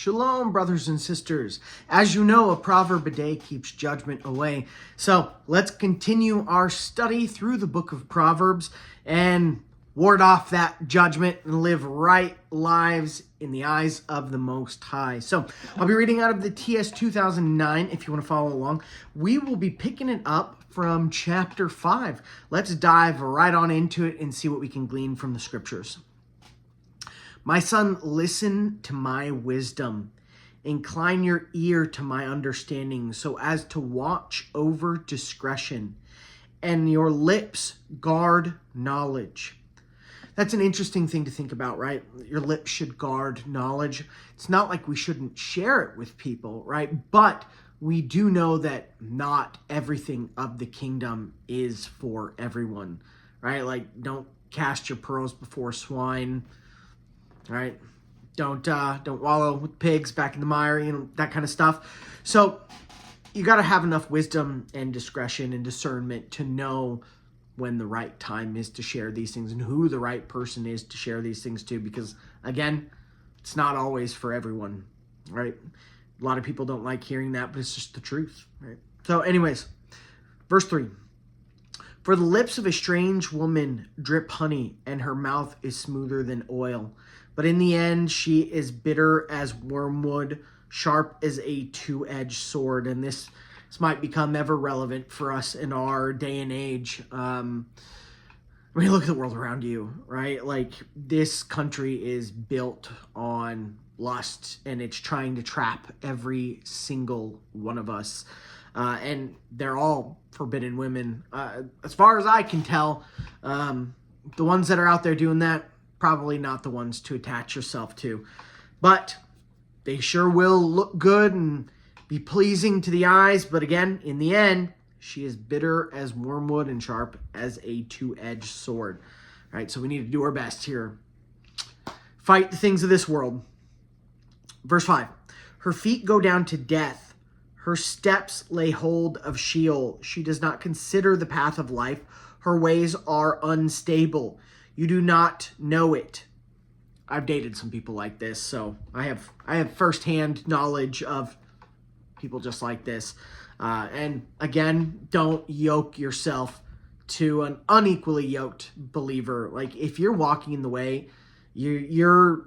Shalom, brothers and sisters. As you know, a proverb a day keeps judgment away. So let's continue our study through the book of Proverbs and ward off that judgment and live right lives in the eyes of the Most High. So I'll be reading out of the TS 2009 if you want to follow along. We will be picking it up from chapter 5. Let's dive right on into it and see what we can glean from the scriptures. My son, listen to my wisdom. Incline your ear to my understanding so as to watch over discretion, and your lips guard knowledge. That's an interesting thing to think about, right? Your lips should guard knowledge. It's not like we shouldn't share it with people, right? But we do know that not everything of the kingdom is for everyone, right? Like, don't cast your pearls before swine. Right? Don't wallow with pigs back in the mire, that kind of stuff. So you got to have enough wisdom and discretion and discernment to know when the right time is to share these things and who the right person is to share these things to, because again, it's not always for everyone, right? A lot of people don't like hearing that, but it's just the truth, right? So anyways, verse 3. For the lips of a strange woman drip honey, and her mouth is smoother than oil. But in the end, she is bitter as wormwood, sharp as a two-edged sword. And this might become ever relevant for us in our day and age. I mean, look at the world around you, right? Like, this country is built on lust, and it's trying to trap every single one of us. And they're all forbidden women. As far as I can tell, the ones that are out there doing that, probably not the ones to attach yourself to. But they sure will look good and be pleasing to the eyes. But again, in the end, she is bitter as wormwood and sharp as a two-edged sword. All right, so we need to do our best here. Fight the things of this world. Verse 5. Her feet go down to death. Her steps lay hold of Sheol. She does not consider the path of life. Her ways are unstable. You do not know it. I've dated some people like this, so I have firsthand knowledge of people just like this. And again, don't yoke yourself to an unequally yoked believer. Like, if you're walking in the way, your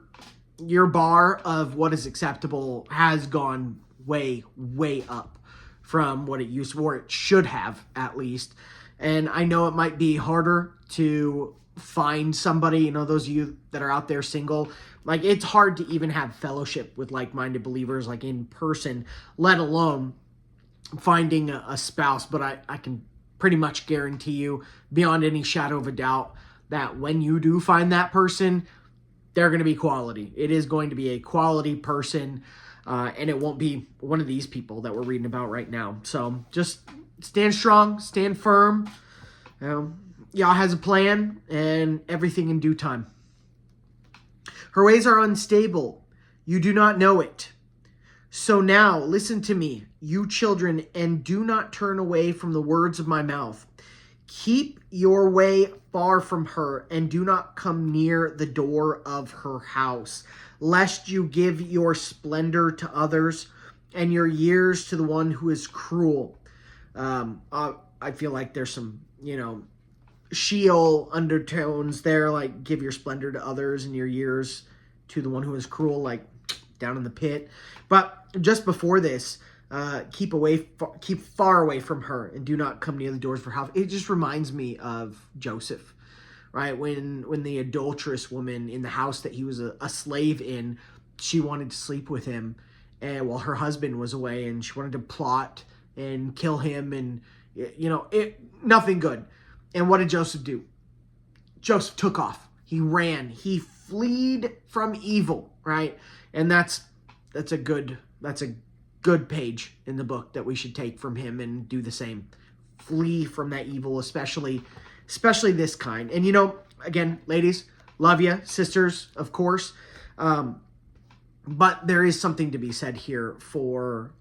bar of what is acceptable has gone way, way up from what it used to, or it should have at least. And I know it might be harder to find somebody, those of you that are out there single, like, it's hard to even have fellowship with like-minded believers, like in person, let alone finding a spouse. But I can pretty much guarantee you, beyond any shadow of a doubt, that when you do find that person, they're going to be quality. It is going to be a quality person, and it won't be one of these people that we're reading about right now. So just stand strong, stand firm. Yah has a plan, and everything in due time. Her ways are unstable. You do not know it. So now listen to me, you children, and do not turn away from the words of my mouth. Keep your way far from her, and do not come near the door of her house, lest you give your splendor to others and your years to the one who is cruel. I feel like there's some, Sheol undertones there, like give your splendor to others and your years to the one who is cruel, like down in the pit. But just before this, keep far away from her, and do not come near the doors of her house. It just reminds me of Joseph, right? When the adulterous woman in the house that he was a slave in, she wanted to sleep with him, and while her husband was away, and she wanted to plot and kill him, and nothing good. And what did Joseph do? Joseph took off. He ran. He fled from evil, right? And that's a good page in the book that we should take from him and do the same. Flee from that evil, especially this kind. And again, ladies, love you, sisters, of course. But there is something to be said here for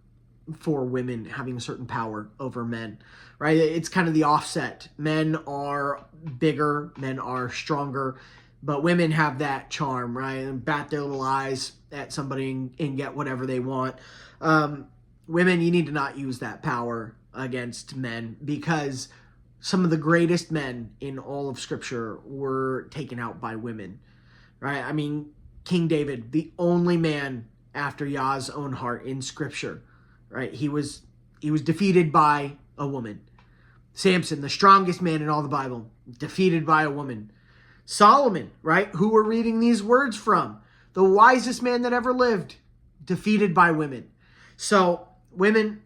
women having a certain power over men, right? It's kind of the offset. Men are bigger, men are stronger, But women have that charm, right? And bat their little eyes at somebody and get whatever they want. Women, you need to not use that power against men, because some of the greatest men in all of Scripture were taken out by women, right? I mean, King David, the only man after Yah's own heart in Scripture, right? He was defeated by a woman. Samson, the strongest man in all the Bible, defeated by a woman. Solomon, right, who we're reading these words from, the wisest man that ever lived, defeated by women. So, women,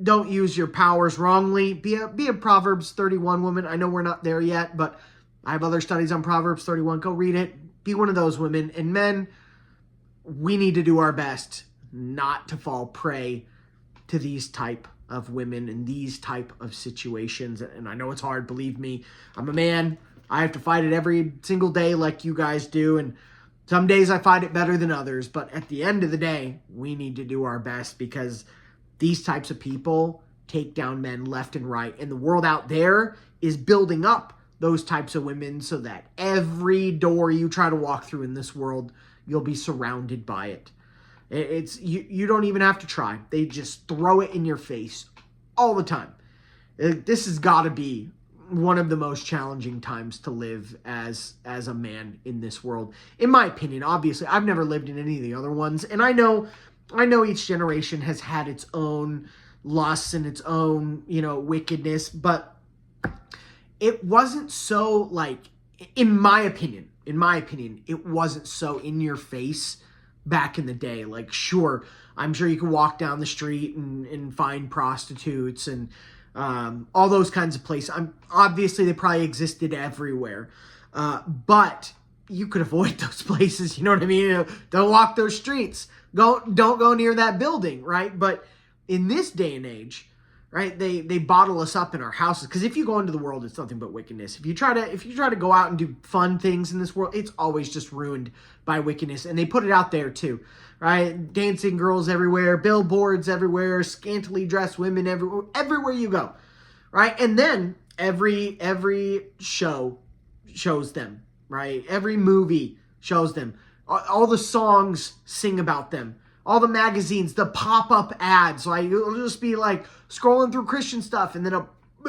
don't use your powers wrongly. Be a Proverbs 31 woman. I know we're not there yet, but I have other studies on Proverbs 31. Go read it. Be one of those women. And men, we need to do our best not to fall prey to these type of women and these type of situations. And I know it's hard, believe me. I'm a man. I have to fight it every single day like you guys do. And some days I fight it better than others. But at the end of the day, we need to do our best, because these types of people take down men left and right. And the world out there is building up those types of women so that every door you try to walk through in this world, you'll be surrounded by it. It's you don't even have to try. They just throw it in your face all the time. This has got to be one of the most challenging times to live as a man in this world, in my opinion. Obviously, I've never lived in any of the other ones, and I know each generation has had its own lusts and its own, wickedness, but it wasn't so, like, in my opinion, it wasn't so in your face back in the day. Like, sure, I'm sure you can walk down the street and find prostitutes and all those kinds of places. Obviously, they probably existed everywhere, but you could avoid those places. You know what I mean? Don't walk those streets. Don't go near that building, right? But in this day and age, right, they bottle us up in our houses, because if you go into the world, it's nothing but wickedness. If you try to go out and do fun things in this world, it's always just ruined by wickedness, and they put it out there too. Right? Dancing girls everywhere, billboards everywhere, scantily dressed women everywhere you go. Right? And then every show shows them, right? Every movie shows them. All the songs sing about them. All the magazines, the pop-up ads, like it'll just be like scrolling through Christian stuff, and then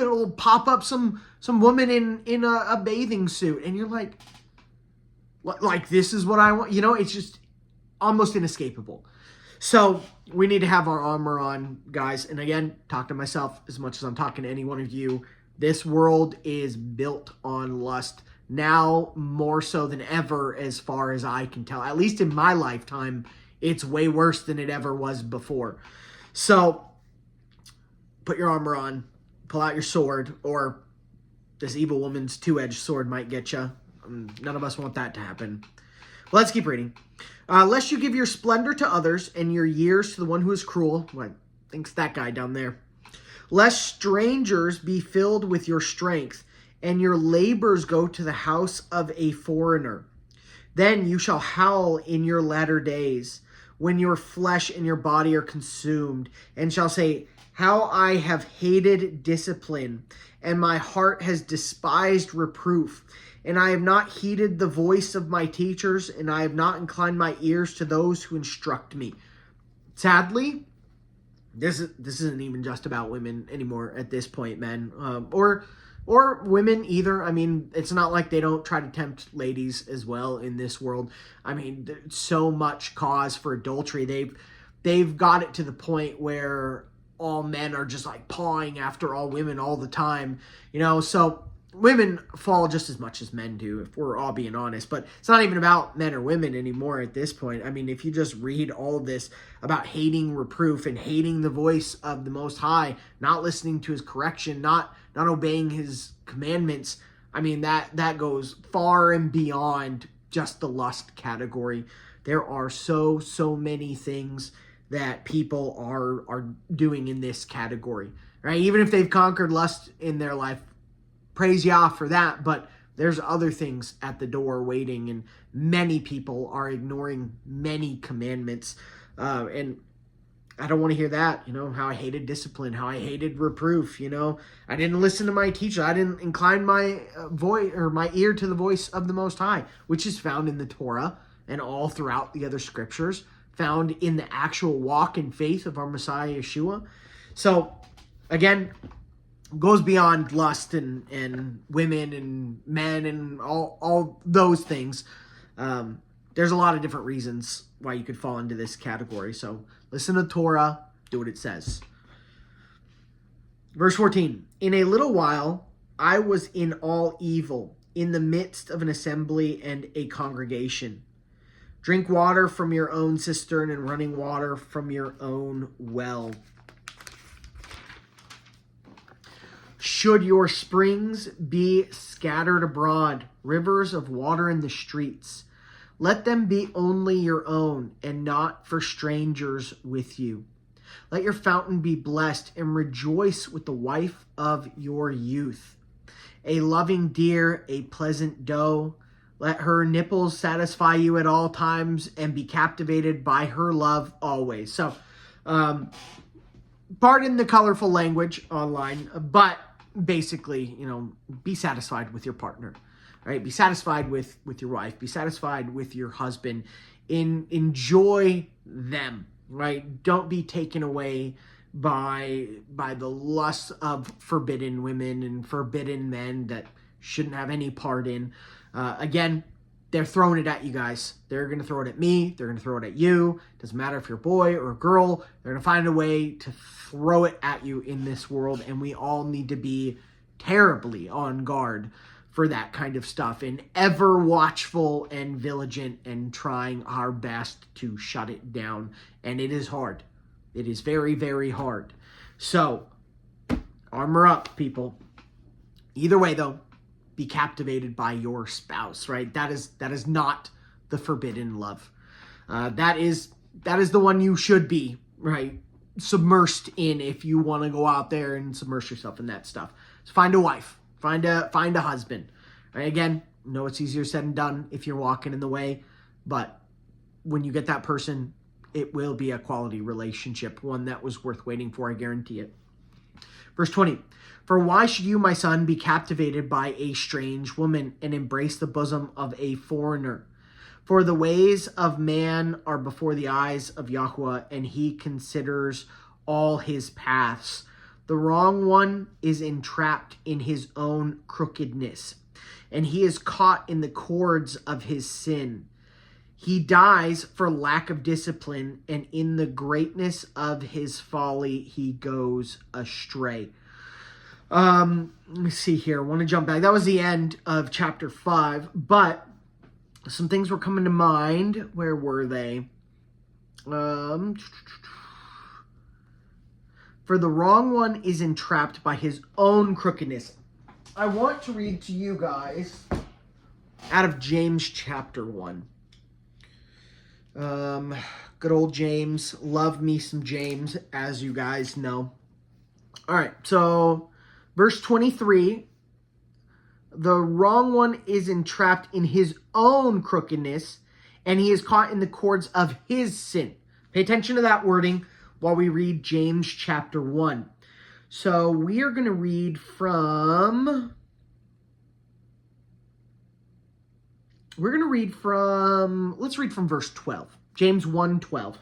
it'll pop up some woman in a bathing suit, and you're like this is what I want. It's just almost inescapable. So we need to have our armor on, guys. And again, talk to myself as much as I'm talking to any one of you. This world is built on lust now more so than ever, as far as I can tell. At least in my lifetime, it's way worse than it ever was before. So put your armor on, pull out your sword, or this evil woman's two-edged sword might get you. None of us want that to happen. Let's keep reading. Lest you give your splendor to others and your years to the one who is cruel. What thinks that guy down there? Lest strangers be filled with your strength, and your labors go to the house of a foreigner. Then you shall howl in your latter days, when your flesh and your body are consumed, and shall say, how I have hated discipline, and my heart has despised reproof. And I have not heeded the voice of my teachers, and I have not inclined my ears to those who instruct me. Sadly, this isn't even just about women anymore at this point, men, or women either. I mean, it's not like they don't try to tempt ladies as well in this world. I mean, there's so much cause for adultery. They've got it to the point where all men are just like pawing after all women all the time, so women fall just as much as men do, if we're all being honest. But it's not even about men or women anymore at this point. I mean, if you just read all of this about hating reproof and hating the voice of the Most High, not listening to his correction, not obeying his commandments, I mean, that goes far and beyond just the lust category. There are so many things that people are doing in this category, right? Even if they've conquered lust in their life, praise Yah for that, but there's other things at the door waiting, and many people are ignoring many commandments. And I don't want to hear that, how I hated discipline, how I hated reproof, I didn't listen to my teacher. I didn't incline my voice or my ear to the voice of the Most High, which is found in the Torah and all throughout the other scriptures, found in the actual walk and faith of our Messiah Yeshua. So, again, goes beyond lust and women and men and all those things. There's a lot of different reasons why you could fall into this category. So listen to Torah, do what it says. Verse 14, in a little while I was in all evil, in the midst of an assembly and a congregation. Drink water from your own cistern and running water from your own well. Should your springs be scattered abroad, rivers of water in the streets, let them be only your own and not for strangers with you. Let your fountain be blessed and rejoice with the wife of your youth. A loving deer, a pleasant doe. Let her nipples satisfy you at all times and be captivated by her love always. So, pardon the colorful language online, but basically, be satisfied with your partner. Right? Be satisfied with your wife. Be satisfied with your husband. Enjoy them. Right? Don't be taken away by the lust of forbidden women and forbidden men that shouldn't have any part in. Again, they're throwing it at you guys. They're going to throw it at me. They're going to throw it at you. Doesn't matter if you're a boy or a girl. They're going to find a way to throw it at you in this world, and we all need to be terribly on guard for that kind of stuff and ever watchful and vigilant and trying our best to shut it down. And it is hard. It is very, very hard. So, armor up, people. Either way, though, be captivated by your spouse, right? That is not the forbidden love. That is the one you should be, right, submersed in if you want to go out there and submerge yourself in that stuff. So find a wife. Find a husband. Right? Again, know it's easier said than done if you're walking in the way, but when you get that person, it will be a quality relationship, one that was worth waiting for, I guarantee it. Verse 20, for why should you, my son, be captivated by a strange woman and embrace the bosom of a foreigner? For the ways of man are before the eyes of Yahweh, and he considers all his paths. The wrong one is entrapped in his own crookedness, and he is caught in the cords of his sin. He dies for lack of discipline, and in the greatness of his folly, he goes astray. Let me see here. I want to jump back. That was the end of chapter 5, but some things were coming to mind. Where were they? For the wrong one is entrapped by his own crookedness. I want to read to you guys out of James chapter 1. Good old James. Love me some James, as you guys know. All right, so verse 23. The wrong one is entrapped in his own crookedness, and he is caught in the cords of his sin. Pay attention to that wording while we read James chapter 1. So we are going to read from... let's read from verse 12. James 1:12.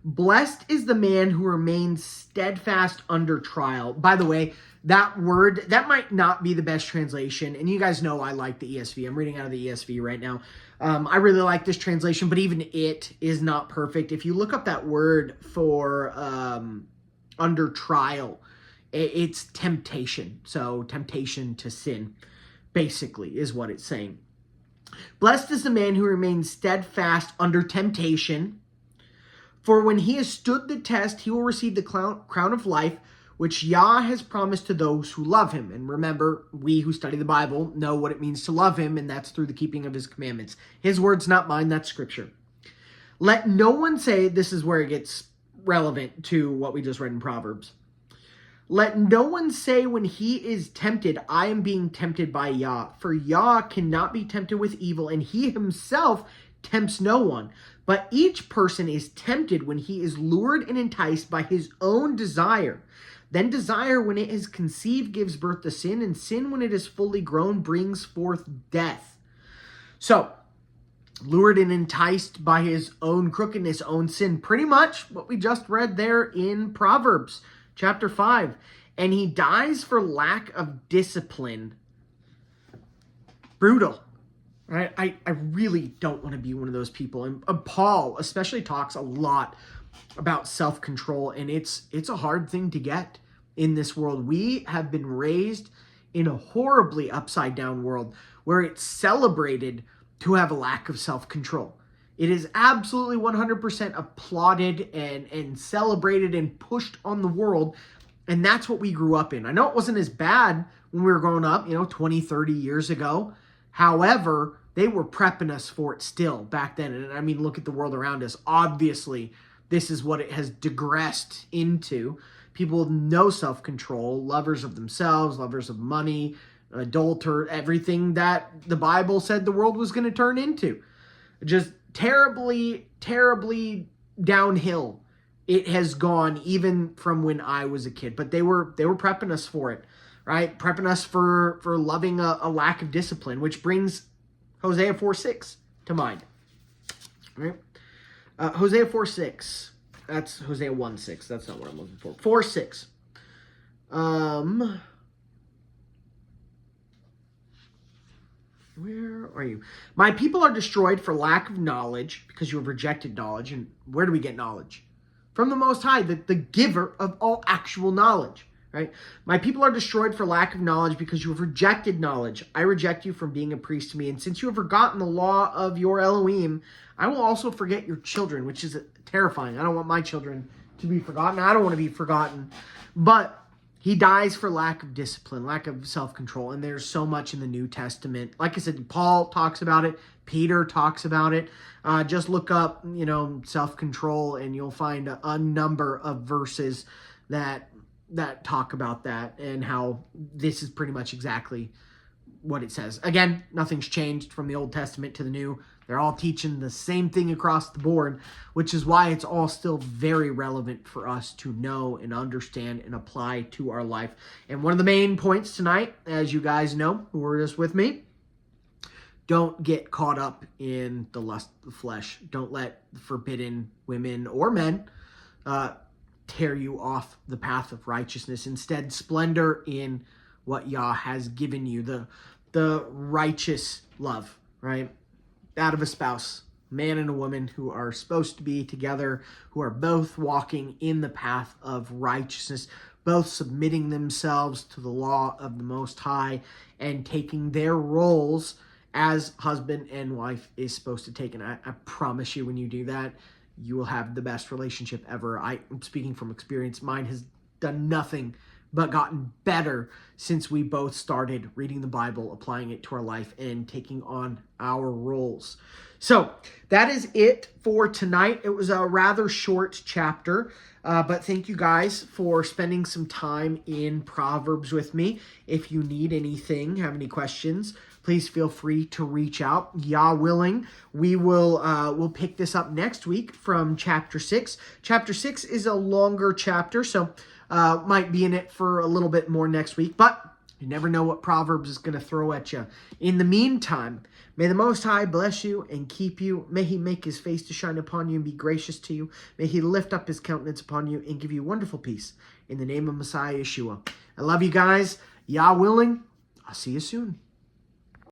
Blessed is the man who remains steadfast under trial. By the way, that word, that might not be the best translation. And you guys know I like the ESV. I'm reading out of the ESV right now. I really like this translation, but even it is not perfect. If you look up that word for under trial, it's temptation. So temptation to sin, basically, is what it's saying. Blessed is the man who remains steadfast under temptation, for when he has stood the test, he will receive the crown of life, which Yah has promised to those who love him. And remember, we who study the Bible know what it means to love him, and that's through the keeping of his commandments. His words, not mine, that's scripture. Let no one say, this is where it gets relevant to what we just read in Proverbs. Let no one say when he is tempted, I am being tempted by Yah. For Yah cannot be tempted with evil, and he himself tempts no one. But each person is tempted when he is lured and enticed by his own desire. Then desire, when it is conceived, gives birth to sin, and sin, when it is fully grown, brings forth death. So, lured and enticed by his own crookedness, own sin. Pretty much what we just read there in Proverbs chapter 5. And he dies for lack of discipline. Brutal. Right? I really don't want to be one of those people. And Paul especially talks a lot about self-control, and it's a hard thing to get in this world. We have been raised in a horribly upside down world where it's celebrated to have a lack of self-control. It is absolutely 100% applauded and celebrated and pushed on the world, and that's what we grew up in. I know it wasn't as bad when we were growing up, 20, 30 years ago. However, they were prepping us for it still back then. And I mean, look at the world around us. Obviously, this is what it has digressed into. People with no self-control, lovers of themselves, lovers of money, adulterer, everything that the Bible said the world was going to turn into. Just terribly, terribly downhill it has gone, even from when I was a kid. But they were prepping us for it. Right? Prepping us for loving a lack of discipline, which brings Hosea 4:6 to mind. Right? Hosea 4:6. That's Hosea 1:6. That's not what I'm looking for. 4:6. Where are you? My people are destroyed for lack of knowledge, because you have rejected knowledge. And where do we get knowledge? From the Most High, the giver of all actual knowledge. Right? My people are destroyed for lack of knowledge, because you have rejected knowledge. I reject you from being a priest to me. And since you have forgotten the law of your Elohim, I will also forget your children, which is terrifying. I don't want my children to be forgotten. I don't want to be forgotten. But he dies for lack of discipline, lack of self-control. And there's so much in the New Testament. Like I said, Paul talks about it. Peter talks about it. Just look up, self-control, and you'll find a number of verses that talk about that, and how this is pretty much exactly what it says. Again, nothing's changed from the Old Testament to the New. They're all teaching the same thing across the board, which is why it's all still very relevant for us to know and understand and apply to our life. And one of the main points tonight, as you guys know, who were just with me, don't get caught up in the lust of the flesh. Don't let forbidden women or men tear you off the path of righteousness. Instead, splendor in what Yah has given you, the righteous love, right? Out of a spouse, man and a woman who are supposed to be together, who are both walking in the path of righteousness, both submitting themselves to the law of the Most High and taking their roles as husband and wife is supposed to take. And I promise you, when you do that, you will have the best relationship ever. I'm speaking from experience. Mine has done nothing but gotten better since we both started reading the Bible, applying it to our life, and taking on our roles. So that is it for tonight. It was a rather short chapter, but thank you guys for spending some time in Proverbs with me. If you need anything, have any questions, please feel free to reach out. Yah willing, we'll pick this up next week from chapter 6. Chapter 6 is a longer chapter, so might be in it for a little bit more next week, but you never know what Proverbs is going to throw at you. In the meantime, may the Most High bless you and keep you. May he make his face to shine upon you and be gracious to you. May he lift up his countenance upon you and give you wonderful peace. In the name of Messiah Yeshua. I love you guys. Yah willing, I'll see you soon.